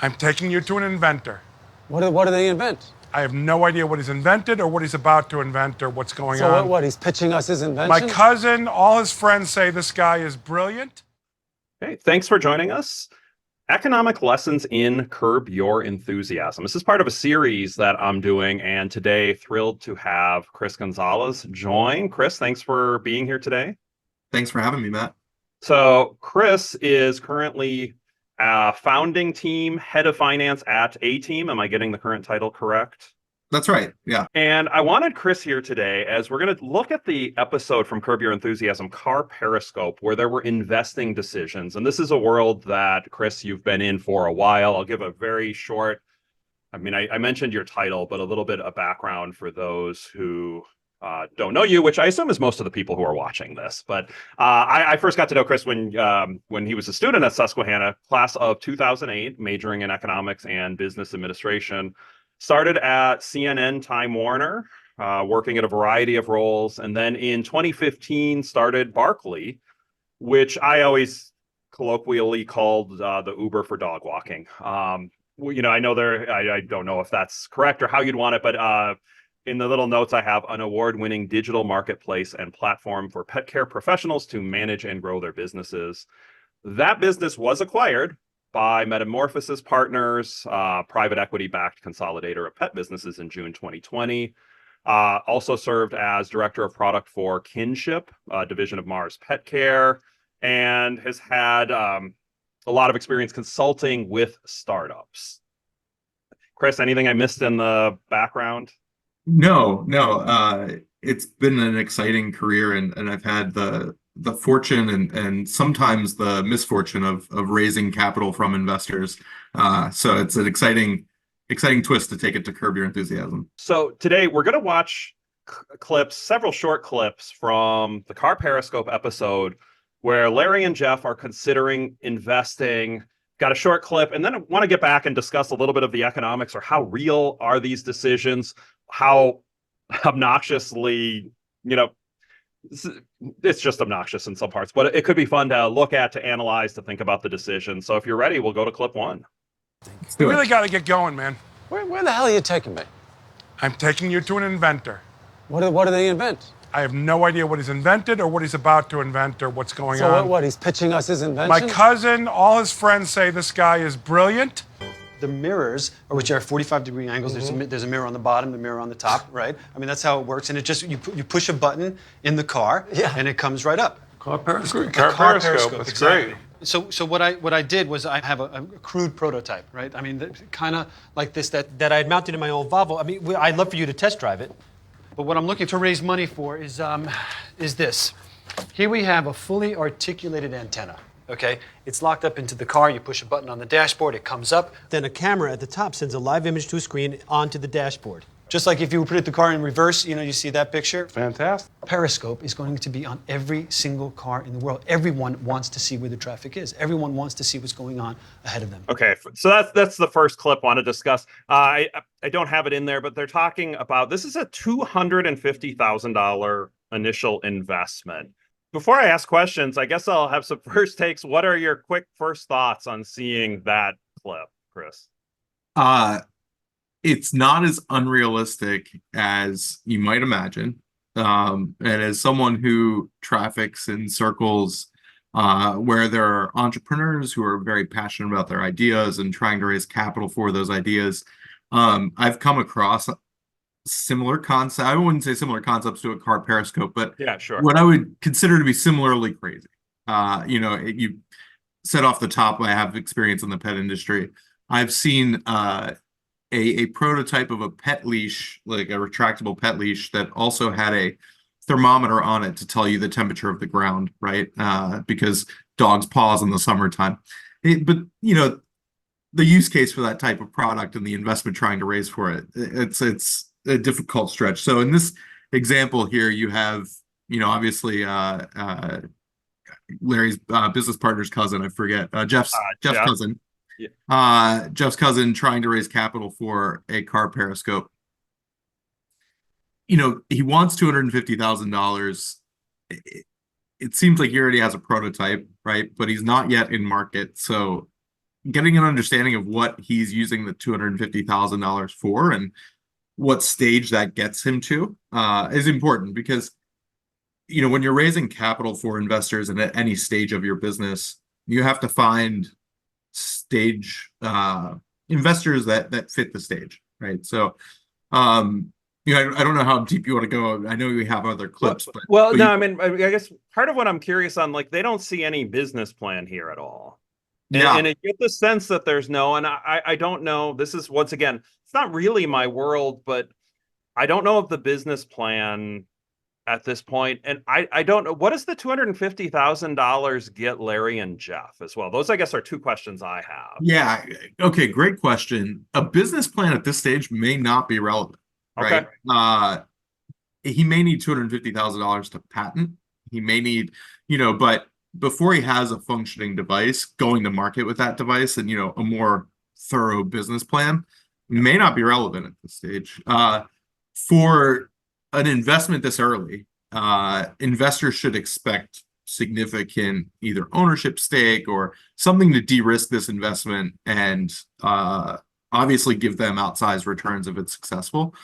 I'm taking you to an inventor. What do they invent? I have no idea what he's invented or what he's about to invent or what's going on. So what, he's pitching us his invention? My cousin, all his friends say this guy is brilliant. Hey, thanks for joining us. Economic Lessons in Curb Your Enthusiasm. This is part of a series that I'm doing, and today thrilled to have Chris Gonzalez join. Chris, thanks for being here today. Thanks for having me, Matt. So Chris is currently founding team, head of finance at A.Team. Am I getting the current title correct? That's right. Yeah. And I wanted Chris here today as we're going to look at the episode from Curb Your Enthusiasm, Car Periscope, where there were investing decisions. And this is a world that, Chris, you've been in for a while. I'll give a very short, I mentioned your title, but a little bit of background for those who don't know you, which I assume is most of the people who are watching this. But I first got to know Chris when he was a student at Susquehanna, class of 2008, majoring in economics and business administration. Started at CNN Time Warner, working at a variety of roles. And then in 2015, started Barkley, which I always colloquially called the Uber for dog walking. I know I don't know if that's correct or how you'd want it, but in the little notes, I have an award-winning digital marketplace and platform for pet care professionals to manage and grow their businesses. That business was acquired by Metamorphosis Partners, private equity-backed consolidator of pet businesses in June 2020. Also served as director of product for Kinship, division of Mars Pet Care, and has had a lot of experience consulting with startups. Chris, anything I missed in the background? No. It's been an exciting career, and I've had the fortune and sometimes the misfortune of raising capital from investors. So it's an exciting twist to take it to Curb Your Enthusiasm. So today we're going to watch several short clips from the Car Periscope episode where Larry and Jeff are considering investing. Got a short clip, and then I want to get back and discuss a little bit of the economics, or how real are these decisions, how obnoxiously, it's just obnoxious in some parts, but it could be fun to look at, to analyze, to think about the decision. So if you're ready, we'll go to clip one. We really got to get going, man. Where the hell are you taking me? I'm taking you to an inventor. What do they invent? I have no idea what he's invented or what he's about to invent or what's going on. So what, he's pitching us his invention? My cousin, all his friends say this guy is brilliant. The mirrors, which are 45-degree angles, there's a mirror on the bottom, the mirror on the top, right? That's how it works. And it just, you push a button in the car, and it comes right up. Car Periscope. Car Periscope, That's exactly. great. So what I did was I have a crude prototype, right? Kind of like this that I had mounted in my old Volvo. I'd love for you to test drive it. But what I'm looking to raise money for is this. Here we have a fully articulated antenna. Okay, it's locked up into the car. You push a button on the dashboard, it comes up. Then a camera at the top sends a live image to a screen onto the dashboard. Just like if you put the car in reverse, you see that picture? Fantastic. Periscope is going to be on every single car in the world. Everyone wants to see where the traffic is. Everyone wants to see what's going on ahead of them. Okay, so that's the first clip I want to discuss. I don't have it in there, but they're talking about, this is a $250,000 initial investment. Before I ask questions, I guess I'll have some first takes. What are your quick first thoughts on seeing that clip, Chris? It's not as unrealistic as you might imagine. And as someone who traffics in circles where there are entrepreneurs who are very passionate about their ideas and trying to raise capital for those ideas, I've come across similar concept. I wouldn't say similar concepts to a Car Periscope, but yeah, sure. What I would consider to be similarly crazy. You said off the top, I have experience in the pet industry. I've seen a prototype of a pet leash, like a retractable pet leash that also had a thermometer on it to tell you the temperature of the ground, right? Because dogs pause in the summertime. But the use case for that type of product and the investment trying to raise for it, it's a difficult stretch. So in this example here, you have, obviously Larry's business partner's cousin, I forget, Jeff's cousin. Yeah. Jeff's cousin trying to raise capital for a Car Periscope. He wants $250,000. It seems like he already has a prototype, right? But he's not yet in market. So getting an understanding of what he's using the $250,000 for and what stage that gets him to is important because, when you're raising capital for investors and at any stage of your business, you have to find stage investors that fit the stage, right? So, I don't know how deep you want to go. I know we have other clips, well, but no, I mean, I guess part of what I'm curious on, like, they don't see any business plan here at all. And I get the sense that there's no, and I don't know, this is, once again, it's not really my world, but I don't know of the business plan at this point. And I don't know, what does the $250,000 get Larry and Jeff as well? Those, I guess, are two questions I have. Yeah. Okay. Great question. A business plan at this stage may not be relevant, right? Okay. He may need $250,000 to patent. He may need, but before he has a functioning device, going to market with that device and, a more thorough business plan may not be relevant at this stage. For an investment this early, investors should expect significant either ownership stake or something to de-risk this investment and obviously give them outsized returns if it's successful.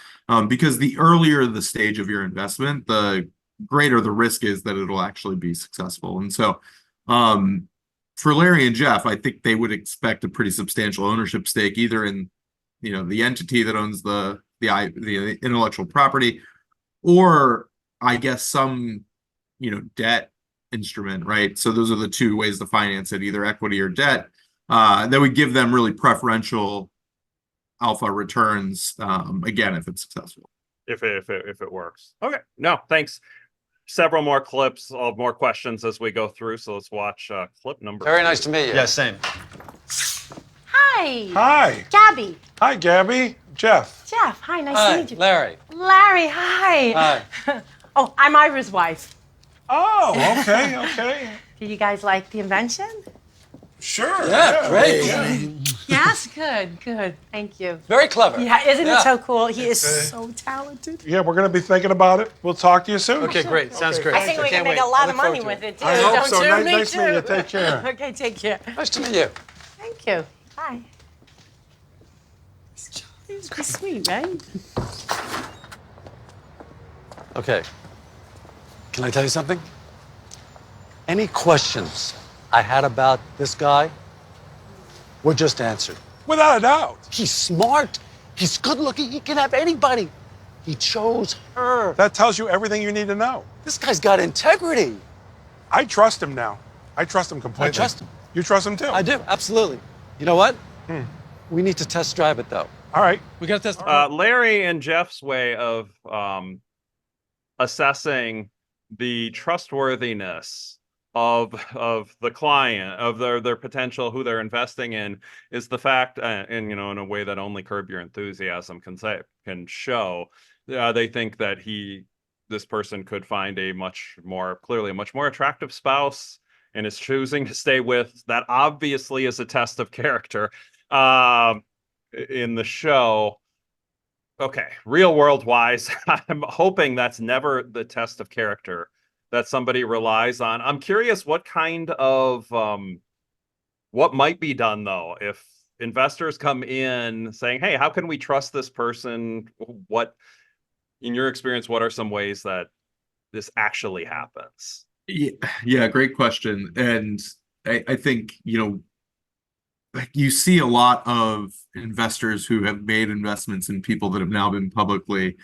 Because the earlier the stage of your investment, the greater the risk is that it'll actually be successful. And so for Larry and Jeff, I think they would expect a pretty substantial ownership stake either in the entity that owns the intellectual property, or I guess some debt instrument, right? So those are the two ways to finance it, either equity or debt, that would give them really preferential alpha returns, again, if it's successful. If it works. Okay. No, thanks. Several more clips of more questions as we go through. So let's watch clip number Very 2. nice to meet you. Yeah, same. Hi. Hi. Gabby. Hi, Gabby. Jeff. Jeff, hi, nice Hi, to meet you. Larry. Larry, hi. Hi. Oh, I'm Ira's wife. Oh, okay, okay. Do you guys like the invention? Sure. Yeah, great. Yes, good. Thank you. Very clever. Yeah, isn't Yeah. it so cool? He is so talented. Yeah, we're going to be thinking about it. We'll talk to you soon. Okay, great. Sounds great. I think we can Can't make wait. a lot I of look money forward with to it, too. I hope Don't so. you? Nice- Me nice too. meeting you. Take care. Okay, take care. Nice to meet you. Thank you. Bye. He's pretty sweet, right? Okay. Can I tell you something? Any questions I had about this guy were just answered. Without a doubt. He's smart. He's good looking. He can have anybody. He chose her. That tells you everything you need to know. This guy's got integrity. I trust him now. I trust him completely. I trust him. You trust him too? I do, absolutely. You know what? We need to test drive it, though. All right. We got to test. Larry and Jeff's way of assessing the trustworthiness of the client, of their potential, who they're investing in, is the fact, and in a way that only Curb Your Enthusiasm can show. They think that this person could find a much more attractive spouse and is choosing to stay with. That obviously is a test of character in the show. Okay, real world wise, I'm hoping that's never the test of character that somebody relies on. I'm curious what kind of what might be done though if investors come in saying, hey, how can we trust this person? What, in your experience, what are some ways that this actually happens? Yeah, great question. And I think, you see a lot of investors who have made investments in people that have now been publicly,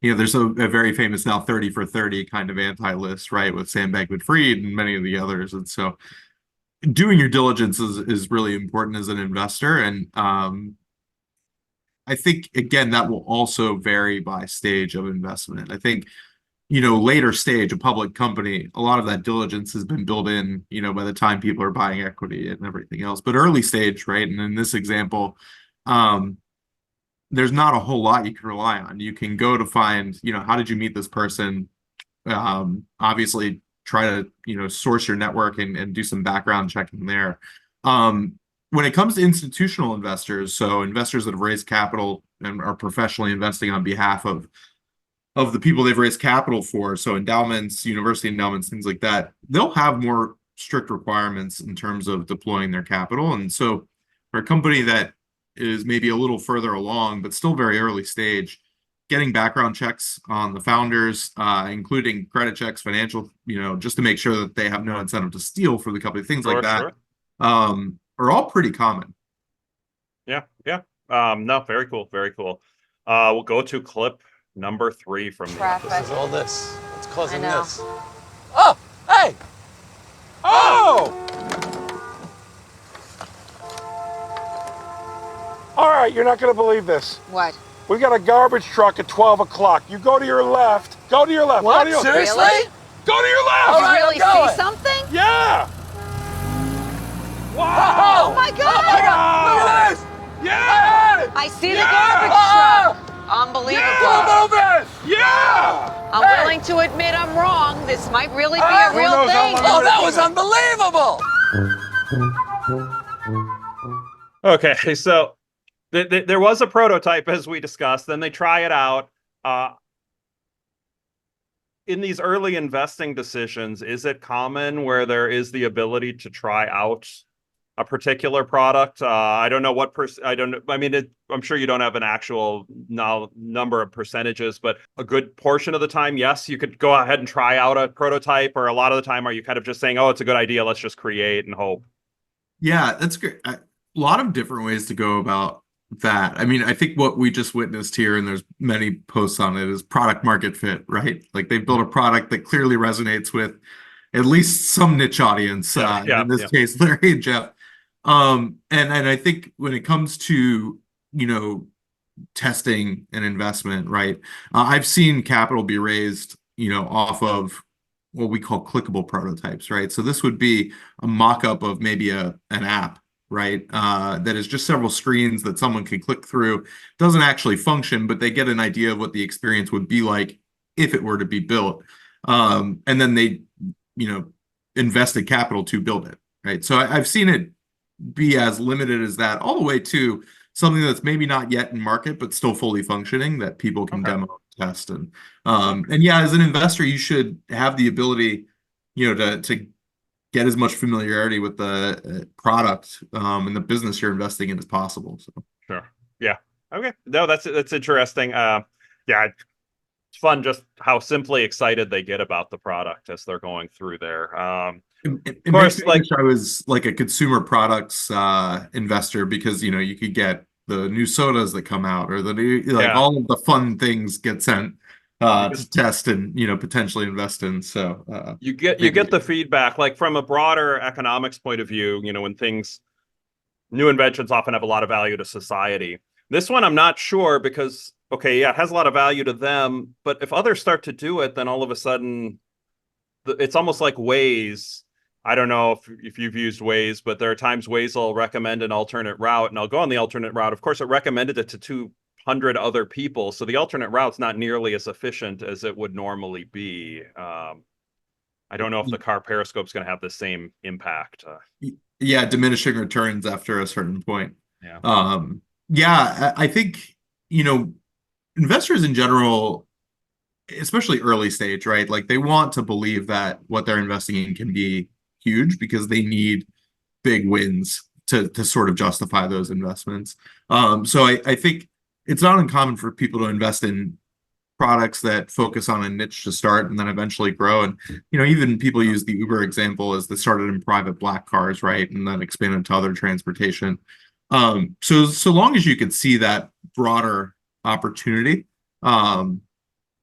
there's a very famous now 30 for 30 kind of anti-list, right, with Sam Bankman-Fried and many of the others. And so doing your diligence is really important as an investor. And I think, again, that will also vary by stage of investment. I think, later stage, a public company, a lot of that diligence has been built in, by the time people are buying equity and everything else. But early stage, right? And in this example, there's not a whole lot you can rely on. You can go to find, how did you meet this person? Obviously, try to, source your network and do some background checking there. When it comes to institutional investors, so investors that have raised capital and are professionally investing on behalf of the people they've raised capital for, so endowments, university endowments, things like that, they'll have more strict requirements in terms of deploying their capital. And so for a company that is maybe a little further along, but still very early stage, getting background checks on the founders, including credit checks, financial, just to make sure that they have no incentive to steal for the company, things like that, are all pretty common. Yeah. No, very cool. Very cool. We'll go to clip number 3 from the Traffic. episode. All this. What's causing I know. this? Oh, hey! Oh! All right, you're not going to believe this. What? We got a garbage truck at 12 o'clock. You go to your left. Go to your left. What? Go to your Seriously? Really? Go to your left. All right, Really I'm going. see something? Yeah. Wow. Oh my God! Look at this! Yeah. I see the Ah! garbage truck. Unbelievable. Yeah. Move it! Yeah. I'm willing to admit I'm wrong. This might really be a Who real knows how thing. long Oh, that was unbelievable! Okay, so there was a prototype, as we discussed. Then they try it out. In these early investing decisions, is it common where there is the ability to try out a particular product? I don't know what I don't know. I mean, I'm sure you don't have an actual number of percentages, but a good portion of the time, yes, you could go ahead and try out a prototype. Or a lot of the time, are you kind of just saying, "Oh, it's a good idea. Let's just create and hope." Yeah, that's great. A lot of different ways to go about that. I mean, I think what we just witnessed here, and there's many posts on it, is product market fit, right? Like they've built a product that clearly resonates with at least some niche audience. In this case, Larry and Jeff. And I think when it comes to, testing an investment, right? I've seen capital be raised, off of what we call clickable prototypes, right? So this would be a mock-up of maybe an app, right? That is just several screens that someone can click through. Doesn't actually function, but they get an idea of what the experience would be like if it were to be built. And then they, invested capital to build it, right? So I've seen it be as limited as that, all the way to something that's maybe not yet in market, but still fully functioning that people can demo and test. And yeah, as an investor, you should have the ability, to get as much familiarity with the product and the business you're investing in as possible. So. Sure. Yeah. Okay. No, that's interesting. Yeah, it's fun just how simply excited they get about the product as they're going through there. It makes me wish I was like a consumer products investor, because you could get the new sodas that come out, or the new all of the fun things get sent to test and potentially invest in. So you get the feedback, like from a broader economics point of view. When new inventions often have a lot of value to society. This one I'm not sure, because it has a lot of value to them, but if others start to do it, then all of a sudden it's almost like Waze. I don't know if you've used Waze, but there are times Waze will recommend an alternate route, and I'll go on the alternate route. Of course, it recommended it to 200 other people, so the alternate route's not nearly as efficient as it would normally be. I don't know if the Car Periscope is going to have the same impact. Yeah, diminishing returns after a certain point. Yeah. Yeah, I think, investors in general, especially early stage, right? Like they want to believe that what they're investing in can be huge, because they need big wins to sort of justify those investments. So I think it's not uncommon for people to invest in products that focus on a niche to start and then eventually grow. And, even people use the Uber example as they started in private black cars, right? And then expanded to other transportation. So long as you can see that broader opportunity,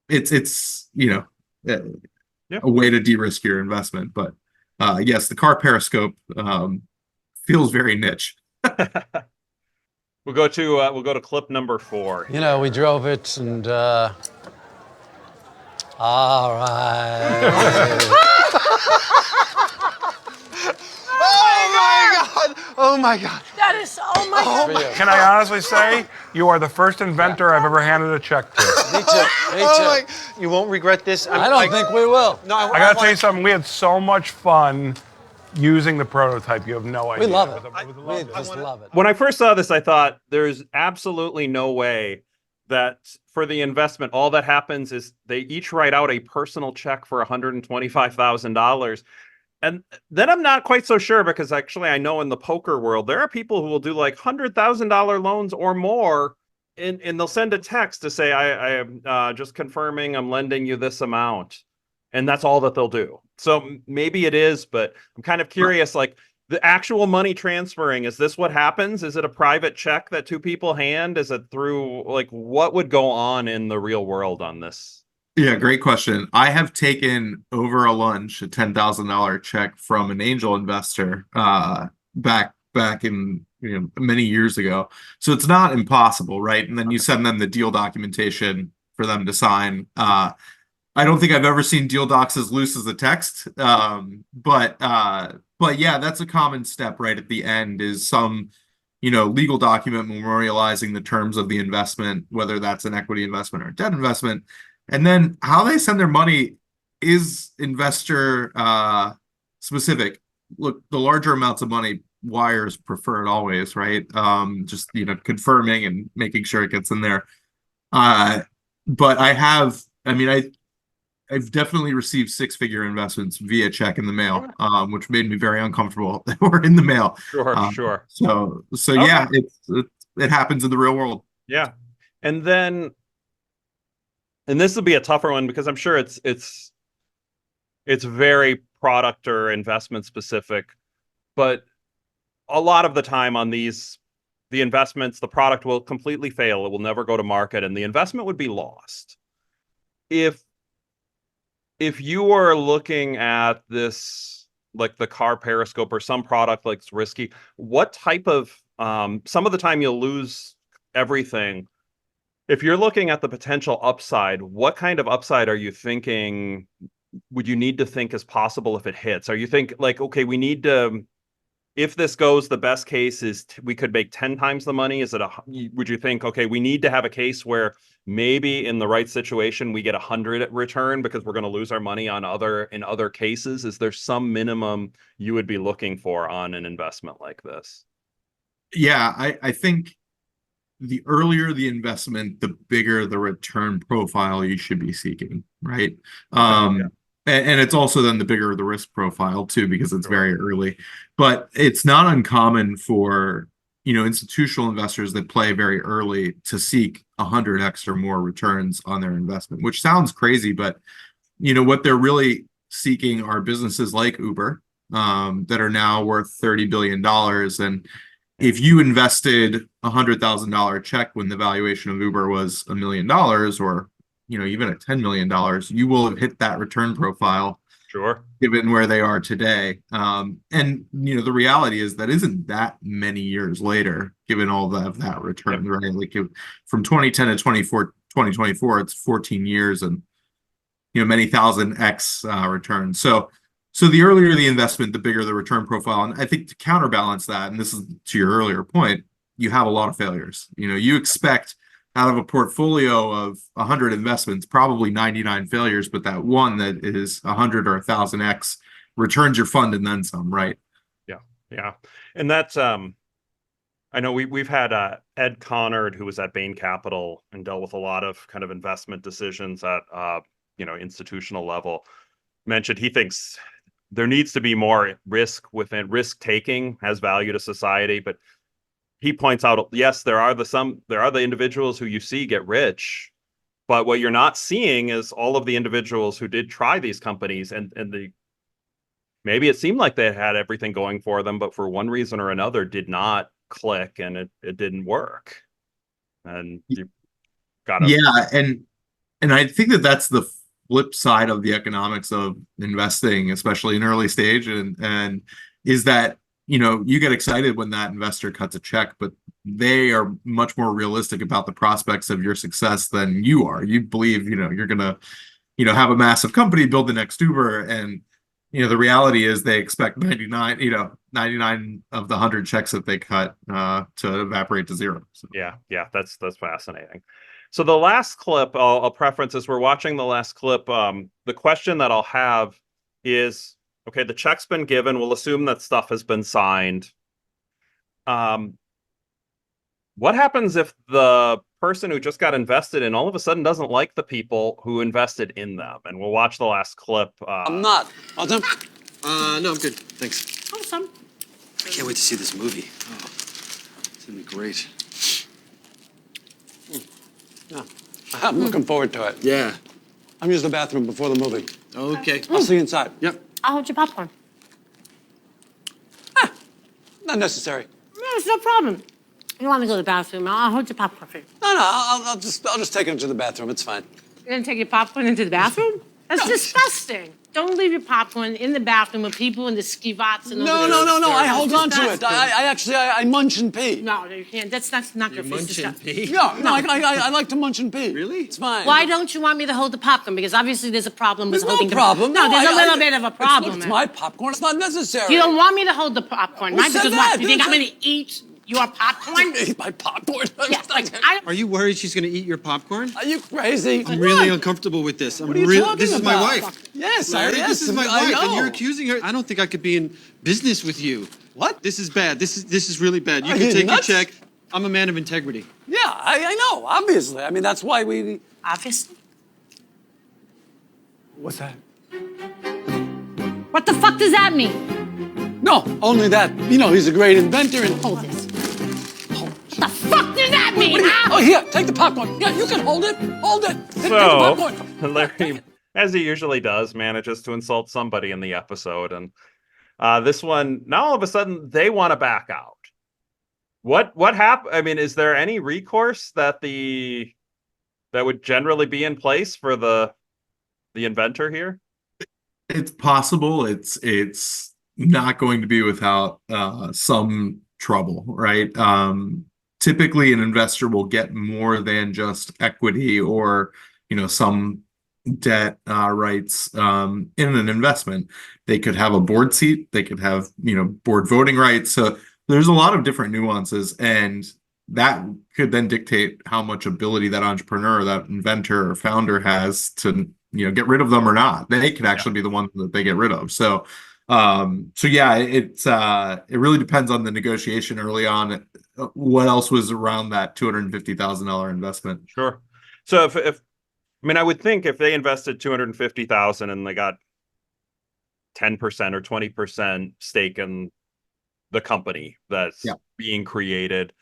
it's a way to de-risk your investment. But yes, the Car Periscope feels very niche. We'll go to clip number 4. We drove it, and all right. Oh my God! That is, oh my God. Can I honestly say you are the first inventor I've ever handed a check to? Me too. You won't regret this. I don't think we will. No, I gotta tell you something. We had so much fun using the prototype. You have no idea. We love it. We Just love it. When I first saw this, I thought there's absolutely no way that for the investment, all that happens is they each write out a personal check for $125,000. And then I'm not quite so sure, because actually I know in the poker world, there are people who will do like $100,000 loans or more, and they'll send a text to say, I am just confirming I'm lending you this amount. And that's all that they'll do. So maybe it is, but I'm kind of curious, like the actual money transferring, is this what happens? Is it a private check that two people hand? Is it through, like, what would go on in the real world on this? Yeah, great question. I have taken over a lunch a $10,000 check from an angel investor back in many years ago. So it's not impossible, right? And then you send them the deal documentation for them to sign. I don't think I've ever seen deal docs as loose as a text. But yeah, that's a common step right at the end, is some legal document memorializing the terms of the investment, whether that's an equity investment or a debt investment. And then how they send their money is investor specific. Look, the larger amounts of money, wires preferred always, right? Just confirming and making sure it gets in there. But I've definitely received six-figure investments via check in the mail, which made me very uncomfortable. They were in the mail. Sure. So Okay. yeah, it happens in the real world. Yeah. And then, and this will be a tougher one, because I'm sure it's very product or investment specific, but a lot of the time on the investments, the product will completely fail. It will never go to market, and the investment would be lost. If you are looking at this, like the Car Periscope or some product like it's risky, what type of some of the time you'll lose everything. If you're looking at the potential upside, what kind of upside are you thinking would you need to think is possible if it hits? Are you think like, okay, we need to, if this goes, the best case is we could make 10 times the money? Would you think, okay, we need to have a case where maybe in the right situation we get 100 return because we're going to lose our money in other cases? Is there some minimum you would be looking for on an investment like this? Yeah, I think the earlier the investment, the bigger the return profile you should be seeking, right? Yeah. And it's also then the bigger the risk profile too, because it's very early. But it's not uncommon for institutional investors that play very early to seek 100x or more returns on their investment, which sounds crazy, but what they're really seeking are businesses like Uber, that are now worth $30 billion. And if you invested $100,000 check when the valuation of Uber was $1 million, or even at $10 million, you will have hit that return profile. Sure. Given where they are today. And the reality is that isn't that many years later, given all of that return, right? Like from 2010 to 2024, it's 14 years and many thousand X returns. So the earlier the investment, the bigger the return profile. And I think to counterbalance that, and this is to your earlier point, you have a lot of failures. You expect out of a portfolio of 100 investments, probably 99 failures, but that one that is 100 or 1,000x returns your fund and then some, right? Yeah. And that's, I know we've had Ed Connard, who was at Bain Capital and dealt with a lot of kind of investment decisions at, institutional level, mentioned he thinks there needs to be more risk taking has value to society, but he points out, yes, there are the individuals who you see get rich, but what you're not seeing is all of the individuals who did try these companies and maybe it seemed like they had everything going for them, but for one reason or another did not click and it didn't work. And you gotta. Yeah, and I think that's the flip side of the economics of investing, especially in early stage, and is that you get excited when that investor cuts a check, but they are much more realistic about the prospects of your success than you are. You believe you're gonna have a massive company, build the next Uber, and the reality is they expect 99 of the 100 checks that they cut to evaporate to zero. So. Yeah, that's fascinating. So the last clip, I'll preference as we're watching the last clip. The question that I'll have is, okay, the check's been given. We'll assume that stuff has been signed. What happens if the person who just got invested in all of a sudden doesn't like the people who invested in them? And we'll watch the last clip. I'm not. Adam, No, I'm good. Thanks. Awesome. I can't wait to see this movie. Oh, it's gonna be great. Yeah. I'm looking forward to it. Yeah. I'm using the bathroom before the movie. Okay. I'll see you inside. Yep. I'll hold your popcorn. Not necessary. No, it's no problem. You want me to go to the bathroom? I'll hold your popcorn for you. No, I'll just take him to the bathroom. It's fine. You're gonna take your popcorn into the bathroom? That's disgusting. Don't leave your popcorn in the bathroom with people in the skivots and No. I hold on to it. I actually munch and pee. No, you can't. That's not good for Munch and pee? Yeah, no, I like to munch and pee. Really? It's fine. Why don't you want me to hold the popcorn? Because obviously there's a problem with There's holding no problem. No, there's a little bit of a problem. It's my popcorn. It's not necessary. You don't want me to hold the popcorn, Who right? said Because that? what? You think I'm gonna eat your popcorn? Eat my popcorn. Yeah, Are you worried she's gonna eat your popcorn? Are you crazy? I'm really uncomfortable with this. What are you talking This is my about? wife. Yes, Larry, yes, this is my I wife, and know. you're accusing her. I don't think I could be in business with you. What? This is bad. This is really bad. You Are can you take nuts? your check. I'm a man of integrity. Yeah, I know. Obviously, I mean that's why we. Obviously. What's that? What the fuck does that mean? No, only that. You know, he's a great inventor and. Hold this. What the fuck does that mean, huh? Oh, here, take the popcorn. Yeah, you can hold it. Hold it. Take the So, popcorn. Larry, as he usually does, manages to insult somebody in the episode. And this one, now all of a sudden, they want to back out. What happened? I mean, is there any recourse that would generally be in place for the inventor here? It's possible. It's not going to be without some trouble, right? Typically, an investor will get more than just equity or some debt rights in an investment. They could have a board seat. They could have board voting rights. So there's a lot of different nuances, and that could then dictate how much ability that entrepreneur, that inventor or founder has to get rid of them or not. They could actually be the ones that they get rid of. So yeah, it really depends on the negotiation early on. What else was around that $250,000 investment? Sure. So if I mean, I would think if they invested $250,000 and they got 10% or 20% stake in the company that's being created,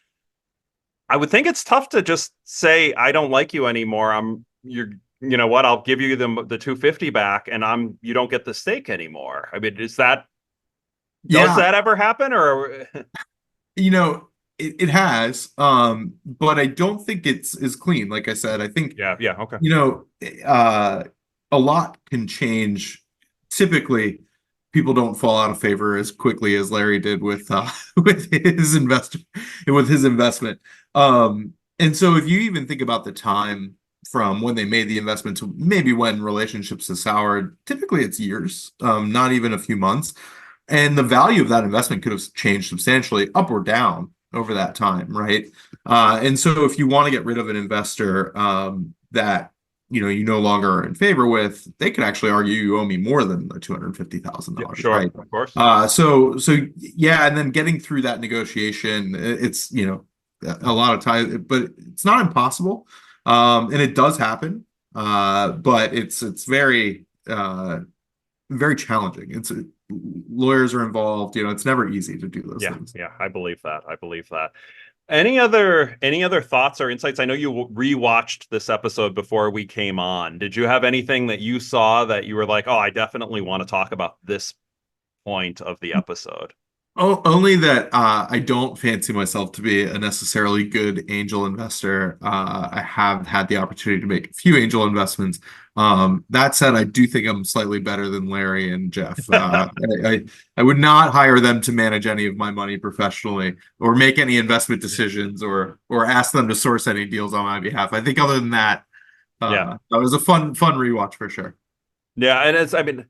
I would think it's tough to just say, I don't like you anymore. You know what? I'll give you the 250 back, and you don't get the stake anymore. I mean, does that ever happen? Or it has, but I don't think it's as clean. Like I said, I think okay. A lot can change. Typically, people don't fall out of favor as quickly as Larry did with his investment. And so if you even think about the time from when they made the investment to maybe when relationships have soured, typically it's years, not even a few months. And the value of that investment could have changed substantially up or down over that time, right? And so if you want to get rid of an investor that you no longer are in favor with, they could actually argue you owe me more than the $250,000. Sure, right? Of course. So yeah, and then getting through that negotiation, it's a lot of time, but it's not impossible. And it does happen, but it's very very challenging. Lawyers are involved. It's never easy to do those things. Yeah, I believe that. Any other thoughts or insights? I know you rewatched this episode before we came on. Did you have anything that you saw that you were like, oh, I definitely want to talk about this point of the episode? Oh, only that I don't fancy myself to be a necessarily good angel investor. I have had the opportunity to make a few angel investments. That said, I do think I'm slightly better than Larry and Jeff. I would not hire them to manage any of my money professionally or make any investment decisions or ask them to source any deals on my behalf. I think other than that, that was a fun rewatch for sure. Yeah, and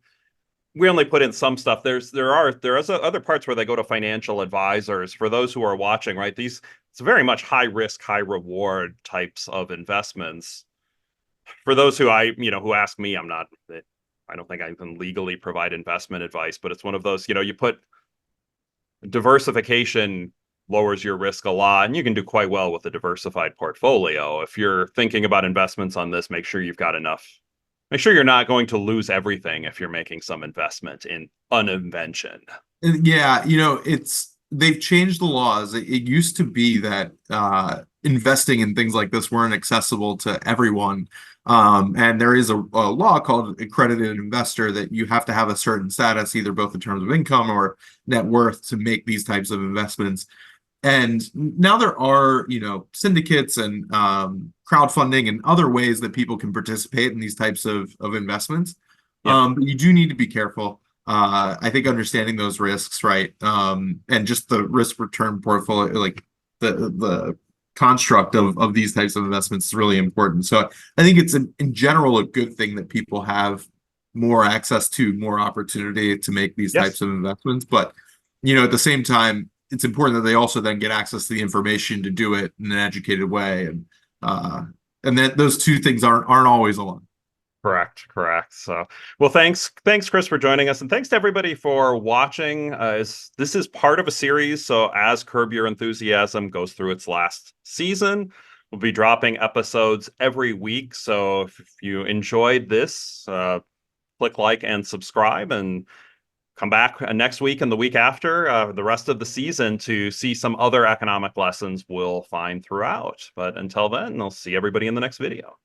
we only put in some stuff. There are other parts where they go to financial advisors. For those who are watching, right? It's very much high risk, high reward types of investments. For those who who ask me, I don't think I can legally provide investment advice, but it's one of those, you put diversification lowers your risk a lot, and you can do quite well with a diversified portfolio. If you're thinking about investments on this, make sure you've got enough make sure you're not going to lose everything if you're making some investment in an invention. Yeah, they've changed the laws. It used to be that investing in things like this weren't accessible to everyone. And there is a law called accredited investor that you have to have a certain status, either both in terms of income or net worth, to make these types of investments. And now there are, syndicates and crowdfunding and other ways that people can participate in these types of investments. Yeah. But you do need to be careful. I think understanding those risks, right? And just the risk return portfolio, like the construct of these types of investments is really important. So I think it's in general a good thing that people have more access to more opportunity to make these Yes. types of investments. But at the same time, it's important that they also then get access to the information to do it in an educated way, and that those two things aren't always aligned. Correct. So, well, thanks, Chris, for joining us, and thanks to everybody for watching. This is part of a series, so as Curb Your Enthusiasm goes through its last season, we'll be dropping episodes every week. So, if you enjoyed this, click like and subscribe, and come back next week and the week after, the rest of the season, to see some other economic lessons we'll find throughout. But until then, I'll see everybody in the next video.